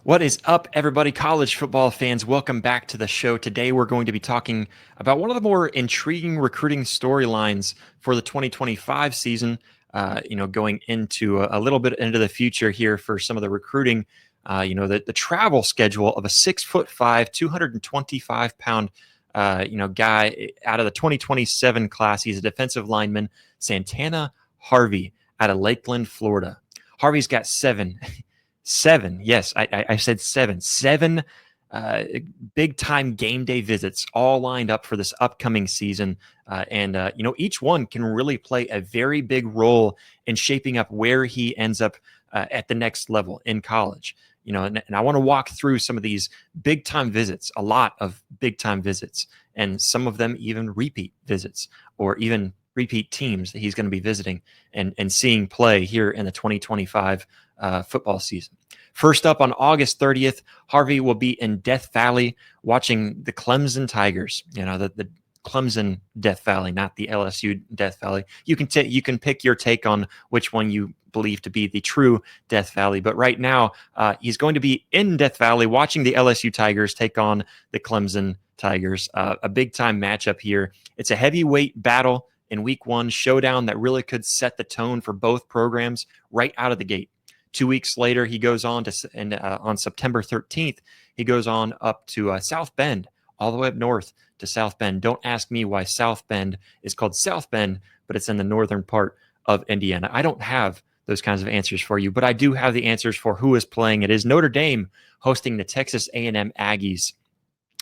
What is up, everybody? College football fans, welcome back to the show. Today, we're going to be talking about one of the more intriguing recruiting storylines for the 2025 season. Going into a little bit into the future here for some of the recruiting. The travel schedule of a 6'5", 225-pound, guy out of the 2027 class. He's a defensive lineman, Santana Harvey, out of Lakeland, Florida. Harvey's got seven. Yes, I said seven. Seven big time game day visits all lined up for this upcoming season. Each one can really play a very big role in shaping up where he ends up at the next level in college. And I want to walk through some of these big time visits, a lot of big time visits, and some of them even repeat visits or even repeat teams that he's going to be visiting and seeing play here in the 2025 football season. First up on August 30th, Harvey will be in Death Valley watching the Clemson Tigers. The Clemson Death Valley, not the LSU Death Valley. You can pick your take on which one you believe to be the true Death Valley. But right now, he's going to be in Death Valley watching the LSU Tigers take on the Clemson Tigers. A big time matchup here. It's a heavyweight battle in week one, showdown that really could set the tone for both programs right out of the gate. 2 weeks later, he goes on on September 13th, he goes on up to South Bend, all the way up north to South Bend. Don't ask me why South Bend is called South Bend, but it's in the northern part of Indiana. I don't have those kinds of answers for you, but I do have the answers for who is playing. It is Notre Dame hosting the Texas A&M Aggies.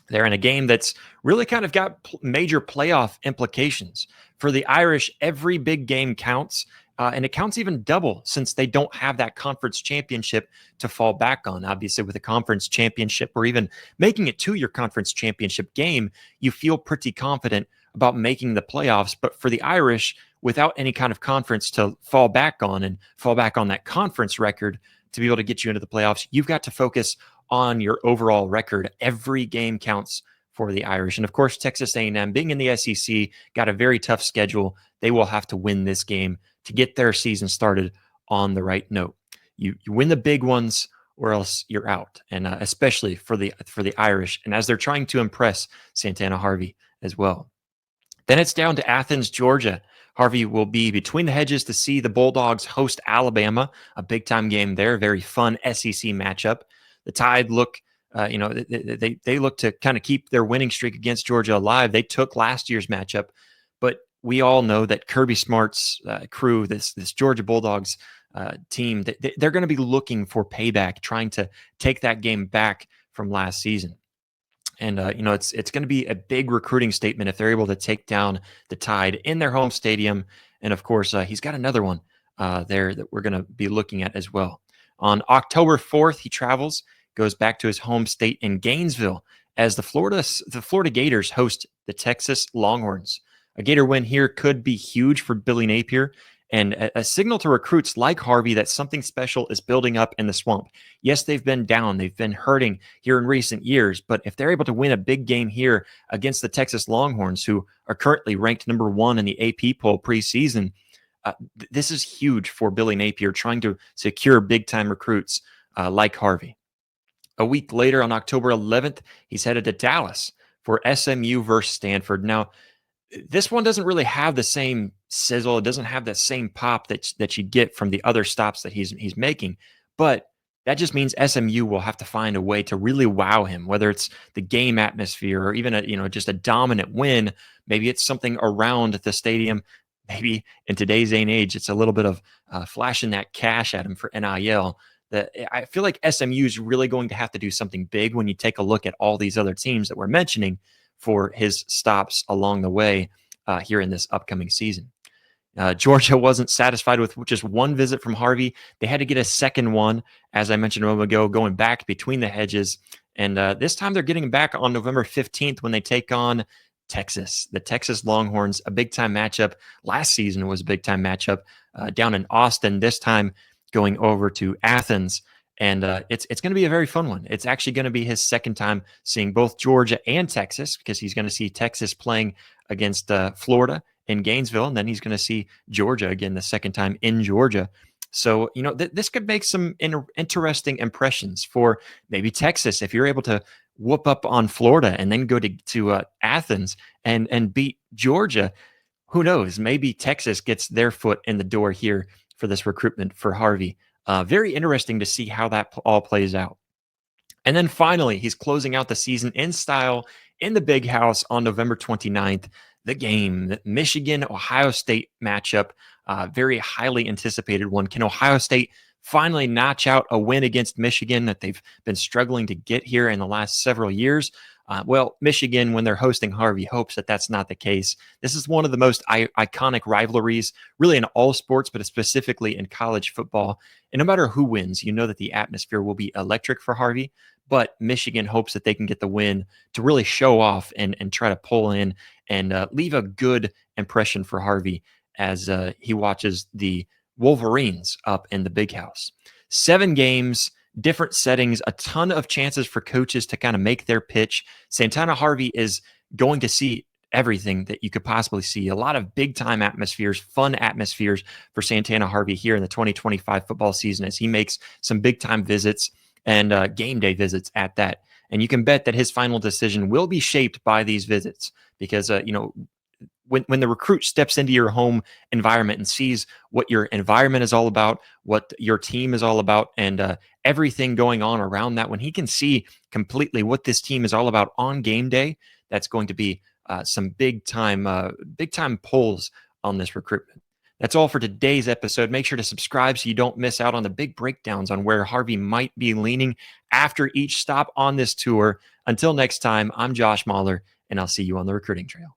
They're in a game that's really kind of got major playoff implications. For the Irish, every big game counts. And it counts even double since they don't have that conference championship to fall back on. Obviously, with a conference championship or even making it to your conference championship game, you feel pretty confident about making the playoffs. But for the Irish, without any kind of conference to fall back on and fall back on that conference record to be able to get you into the playoffs, you've got to focus on your overall record. Every game counts for the Irish. And of course, Texas A&M, being in the SEC, got a very tough schedule. They will have to win this game to get their season started on the right note. You win the big ones or else you're out. And especially for the Irish, and as they're trying to impress Santana Harvey as well. Then it's down to Athens, Georgia. Harvey will be between the hedges to see the Bulldogs host Alabama, a big-time game there, very fun SEC matchup. The Tide look, they look to kind of keep their winning streak against Georgia alive. They took last year's matchup, but we all know that Kirby Smart's crew, this Georgia Bulldogs team, they're going to be looking for payback, trying to take that game back from last season. And it's going to be a big recruiting statement if they're able to take down the Tide in their home stadium. And of course, he's got another one there that we're going to be looking at as well. On October 4th, he travels, goes back to his home state in Gainesville as the Florida Gators host the Texas Longhorns. A Gator win here could be huge for Billy Napier and a signal to recruits like Harvey that something special is building up in the swamp. Yes, they've been down. They've been hurting here in recent years. But if they're able to win a big game here against the Texas Longhorns, who are currently ranked number 1 in the AP poll preseason, this is huge for Billy Napier trying to secure big-time recruits like Harvey. A week later, on October 11th, he's headed to Dallas for SMU versus Stanford. Now, this one doesn't really have the same sizzle. It doesn't have that same pop that you get from the other stops that he's making. But that just means SMU will have to find a way to really wow him, whether it's the game atmosphere or even just a dominant win. Maybe it's something around the stadium. Maybe in today's day and age, it's a little bit of flashing that cash at him for NIL. I feel like SMU is really going to have to do something big when you take a look at all these other teams that we're mentioning for his stops along the way here in this upcoming season. Georgia wasn't satisfied with just one visit from Harvey. They had to get a second one, as I mentioned a moment ago, going back between the hedges. And this time they're getting back on November 15th when they take on Texas, the Texas Longhorns, a big-time matchup. Last season was a big-time matchup down in Austin, this time going over to Athens. And it's going to be a very fun one. It's actually going to be his second time seeing both Georgia and Texas, because he's going to see Texas playing against Florida in Gainesville, and then he's going to see Georgia again the second time in Georgia. So, this could make some interesting impressions for maybe Texas if you're able to whoop up on Florida and then go to Athens and beat Georgia. Who knows? Maybe Texas gets their foot in the door here for this recruitment for Harvey. Very interesting to see how that all plays out. And then finally, he's closing out the season in style in the big house on November 29th. The game, the Michigan Ohio State matchup, very highly anticipated one. Can Ohio State finally notch out a win against Michigan that they've been struggling to get here in the last several years? Well, Michigan, when they're hosting Harvey, hopes that that's not the case. This is one of the most iconic rivalries, really in all sports, but specifically in college football. And no matter who wins, you know that the atmosphere will be electric for Harvey. But Michigan hopes that they can get the win to really show off and try to pull in and leave a good impression for Harvey as he watches the Wolverines up in the big house. 7 games, different settings, a ton of chances for coaches to kind of make their pitch. Santana Harvey is going to see everything that you could possibly see. A lot of big time atmospheres, fun atmospheres for Santana Harvey here in the 2025 football season as he makes some big time visits and game day visits at that. And you can bet that his final decision will be shaped by these visits because, when the recruit steps into your home environment and sees what your environment is all about, what your team is all about, and everything going on around that, when he can see completely what this team is all about on game day, that's going to be some big time pulls on this recruitment. That's all for today's episode. Make sure to subscribe so you don't miss out on the big breakdowns on where Harvey might be leaning after each stop on this tour. Until next time, I'm Josh Mahler, and I'll see you on the recruiting trail.